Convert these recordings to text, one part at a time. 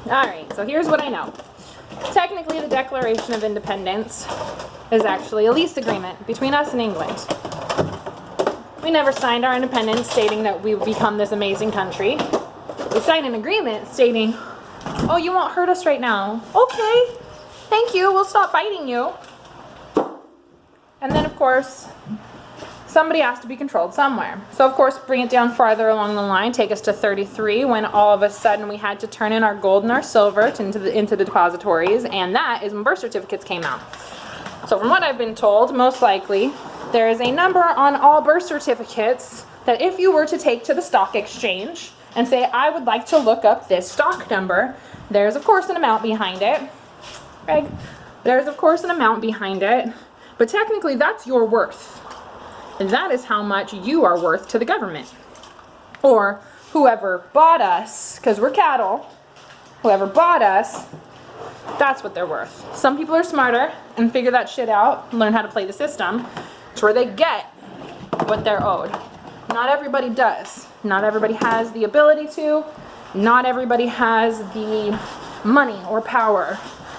Alright, so here's what I know. Technically, the Declaration of Independence is actually a lease agreement between us and England. We never signed our independence stating that we would become this amazing country. We signed an agreement stating, oh, you won't hurt us right now. Okay, thank you, we'll stop fighting you. And then, of course, somebody has to be controlled somewhere. So, of course, bring it down farther along the line, take us to 33, when all of a sudden we had to turn in our gold and our silver into the depositories, and that is when birth certificates came out. So from what I've been told, most likely, there is a number on all birth certificates that if you were to take to the stock exchange and say, I would like to look up this stock number, there's, of course, an amount behind it. Greg, there's, of course, an amount behind it, but technically that's your worth. And that is how much you are worth to the government. Or whoever bought us, because we're cattle, whoever bought us, that's what they're worth. Some people are smarter and figure that shit out, learn how to play the system, to where they get what they're owed. Not everybody does. Not everybody has the ability to. Not everybody has the money or power.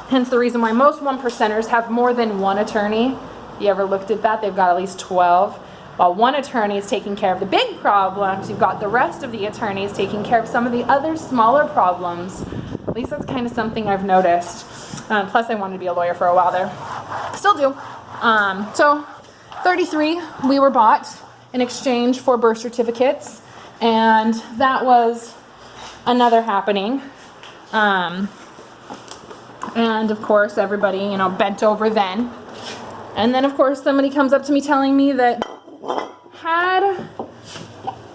Hence the reason why most 1%ers have more than one attorney. You ever looked at that? They've got at least 12. While one attorney is taking care of the big problems, you've got the rest of the attorneys taking care of some of the other smaller problems. At least that's kind of something I've noticed. Plus, I wanted to be a lawyer for a while there. Still do. So, 33, we were bought in exchange for birth certificates. And that was another happening. And, of course, everybody, bent over then. And then, of course, somebody comes up to me telling me that had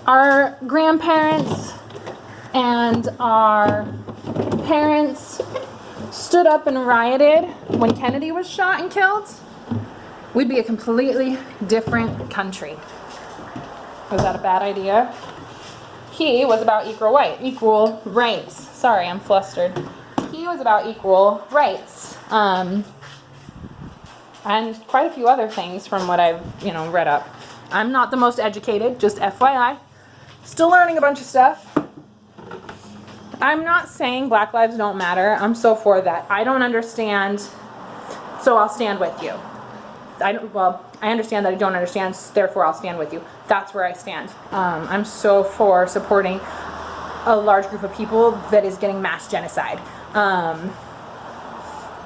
our grandparents and our parents stood up and rioted when Kennedy was shot and killed, we'd be a completely different country. Was that a bad idea? He was about equal rights. Sorry, I'm flustered. He was about equal rights. And quite a few other things from what I've, read up. I'm not the most educated, just FYI. Still learning a bunch of stuff. I'm not saying Black lives don't matter. I'm so for that. I don't understand, so I'll stand with you. I understand that I don't understand, therefore I'll stand with you. That's where I stand. I'm so for supporting a large group of people that is getting mass genocide.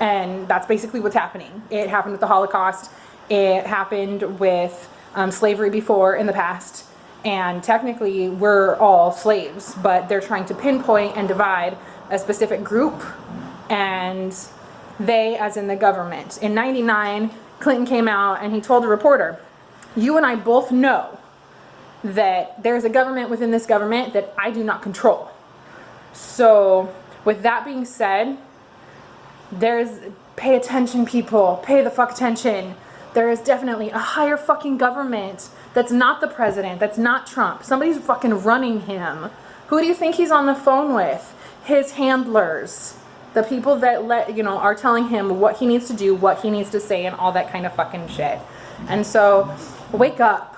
And that's basically what's happening. It happened with the Holocaust. It happened with slavery before in the past. And technically, we're all slaves, but they're trying to pinpoint and divide a specific group, and they, as in the government. In '99, Clinton came out and he told a reporter, you and I both know that there's a government within this government that I do not control. So, with that being said, pay attention, people. Pay the fuck attention. There is definitely a higher fucking government that's not the president, that's not Trump. Somebody's fucking running him. Who do you think he's on the phone with? His handlers. The people that are telling him what he needs to do, what he needs to say, and all that kind of fucking shit. And so, wake up,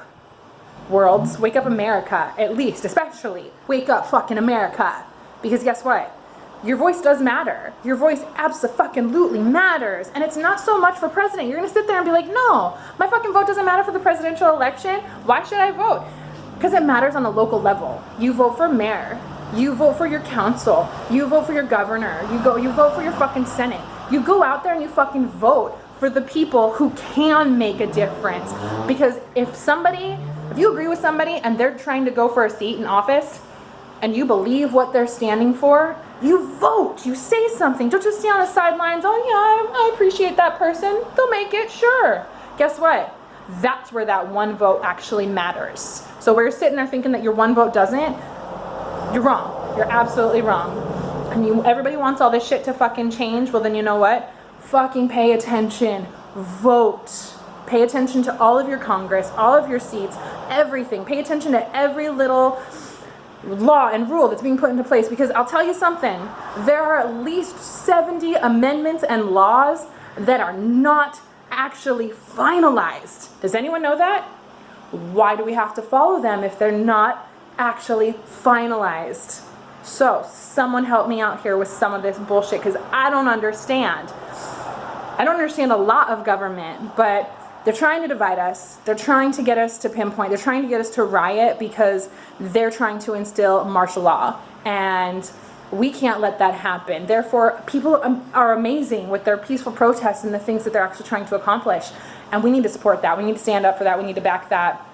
worlds. Wake up, America. At least, especially. Wake up, fucking America. Because guess what? Your voice does matter. Your voice abso-fucking-lutely matters. And it's not so much for president. You're going to sit there and be like, no, my fucking vote doesn't matter for the presidential election. Why should I vote? Because it matters on the local level. You vote for mayor. You vote for your council. You vote for your governor. You vote for your fucking senate. You go out there and you fucking vote for the people who can make a difference. Because if you agree with somebody and they're trying to go for a seat in office and you believe what they're standing for, you vote, you say something. Don't just stay on the sidelines. Oh yeah, I appreciate that person. They'll make it, sure. Guess what? That's where that one vote actually matters. So where you're sitting there thinking that your one vote doesn't, you're wrong. You're absolutely wrong. And everybody wants all this shit to fucking change. Well then you know what? Fucking pay attention. Vote. Pay attention to all of your Congress, all of your seats, everything. Pay attention to every little law and rule that's being put into place, because I'll tell you something, there are at least 70 amendments and laws that are not actually finalized. Does anyone know that? Why do we have to follow them if they're not actually finalized? So someone help me out here with some of this bullshit, because I don't understand. I don't understand a lot of government, but they're trying to divide us. They're trying to get us to pinpoint. They're trying to get us to riot because they're trying to instill martial law. And we can't let that happen. Therefore, people are amazing with their peaceful protests and the things that they're actually trying to accomplish. And we need to support that. We need to stand up for that. We need to back that.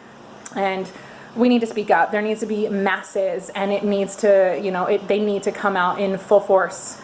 And we need to speak up. There needs to be masses, and it needs to, they need to come out in full force.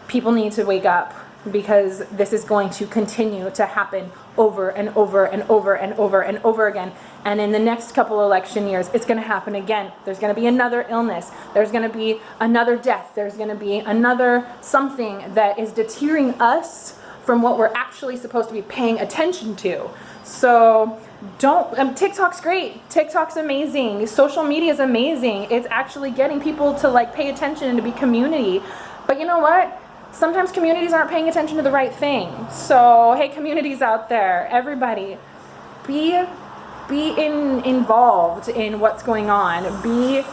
People need to wake up, because this is going to continue to happen over and over and over and over and over again. And in the next couple election years, it's going to happen again. There's going to be another illness. There's going to be another death. There's going to be another something that is deterring us from what we're actually supposed to be paying attention to. So TikTok's great. TikTok's amazing. Social media is amazing. It's actually getting people to pay attention and to be community. But you know what? Sometimes communities aren't paying attention to the right thing. So, hey, communities out there, everybody, be involved in what's going on. Be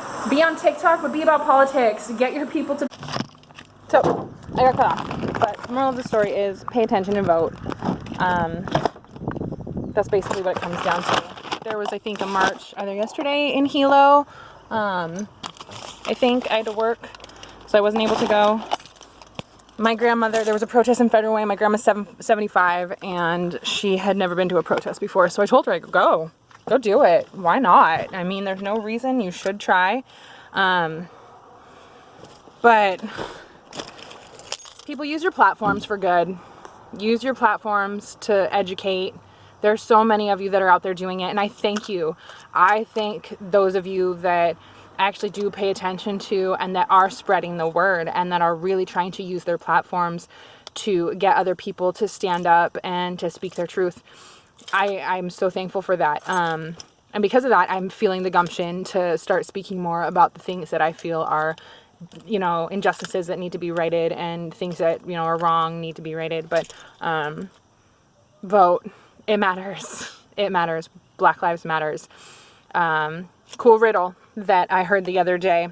on TikTok, but be about politics. Get your people to. So, I got cut off. But the moral of the story is pay attention and vote. That's basically what it comes down to. There was, I think, a march either yesterday in Hilo. I think I had to work, so I wasn't able to go. My grandmother, there was a protest in Federal Way. My grandma's 75, and she had never been to a protest before. So I told her, go do it. Why not? I mean, there's no reason. You should try. But people, use your platforms for good. Use your platforms to educate. There's so many of you that are out there doing it, and I thank you. I thank those of you that actually do pay attention to and that are spreading the word and that are really trying to use their platforms to get other people to stand up and to speak their truth. I'm so thankful for that. And because of that, I'm feeling the gumption to start speaking more about the things that I feel are, injustices that need to be righted, and things that, are wrong need to be righted. But vote. It matters. It matters. Black Lives Matters. Cool riddle that I heard the other day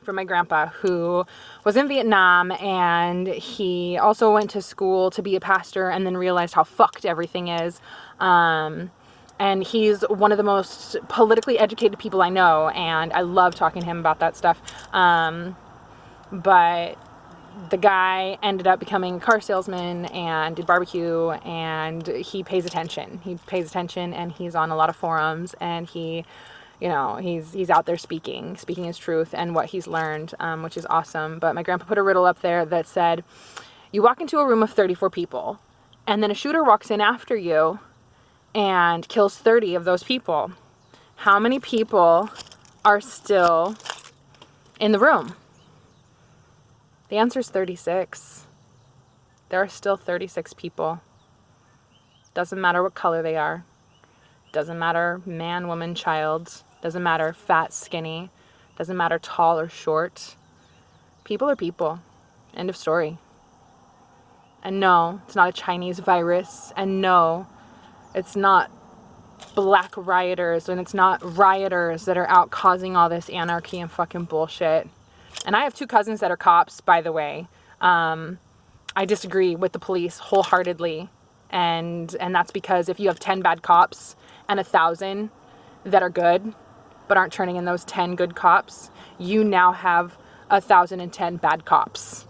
from my grandpa, who was in Vietnam, and he also went to school to be a pastor and then realized how fucked everything is. And he's one of the most politically educated people I know, and I love talking to him about that stuff. But the guy ended up becoming a car salesman and did barbecue, and he pays attention. He pays attention, and he's on a lot of forums, and he's out there speaking his truth and what he's learned, which is awesome. But my grandpa put a riddle up there that said, you walk into a room of 34 people, and then a shooter walks in after you and kills 30 of those people. How many people are still in the room? The answer is 36. There are still 36 people. Doesn't matter what color they are. Doesn't matter man, woman, child. Doesn't matter fat, skinny. Doesn't matter tall or short. People are people. End of story. And no, it's not a Chinese virus. And no, it's not black rioters, and it's not rioters that are out causing all this anarchy and fucking bullshit. And I have 2 cousins that are cops, by the way. I disagree with the police wholeheartedly. And that's because if you have 10 bad cops and 1,000 that are good, but aren't turning in those 10 good cops, you now have 1,010 bad cops.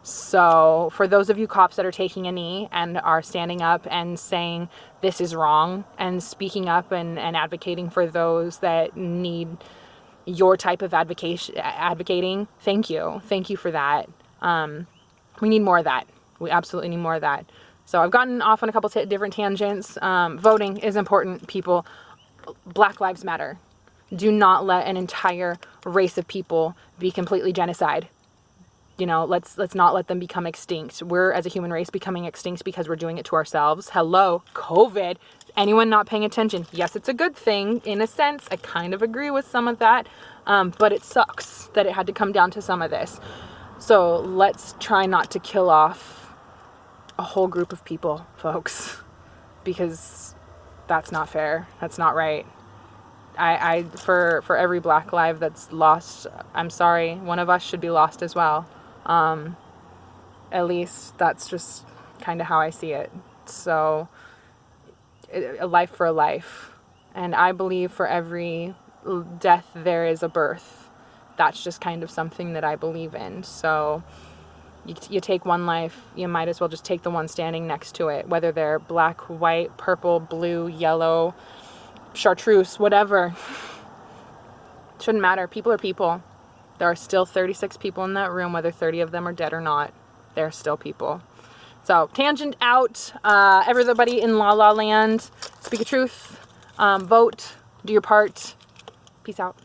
So for those of you cops that are taking a knee and are standing up and saying this is wrong and speaking up and advocating for those that need your type of advocating, thank you. Thank you for that. We need more of that. We absolutely need more of that. So I've gotten off on a couple different tangents. Voting is important, people. Black Lives Matter. Do not let an entire race of people be completely genocide. Let's not let them become extinct. We're, as a human race, becoming extinct because we're doing it to ourselves. Hello, COVID. Anyone not paying attention? Yes, it's a good thing in a sense. I kind of agree with some of that. But it sucks that it had to come down to some of this. So let's try not to kill off a whole group of people, folks, because that's not fair. That's not right. For every Black life that's lost, I'm sorry, one of us should be lost as well. At least that's just kind of how I see it. So, a life for a life. And I believe for every death there is a birth. That's just kind of something that I believe in. So, you take one life, you might as well just take the one standing next to it, whether they're black, white, purple, blue, yellow, chartreuse, whatever. Shouldn't matter. People are people. There are still 36 people in that room, whether 30 of them are dead or not. They're still people. So, tangent out. Everybody in La La Land, speak a truth. Vote. Do your part. Peace out.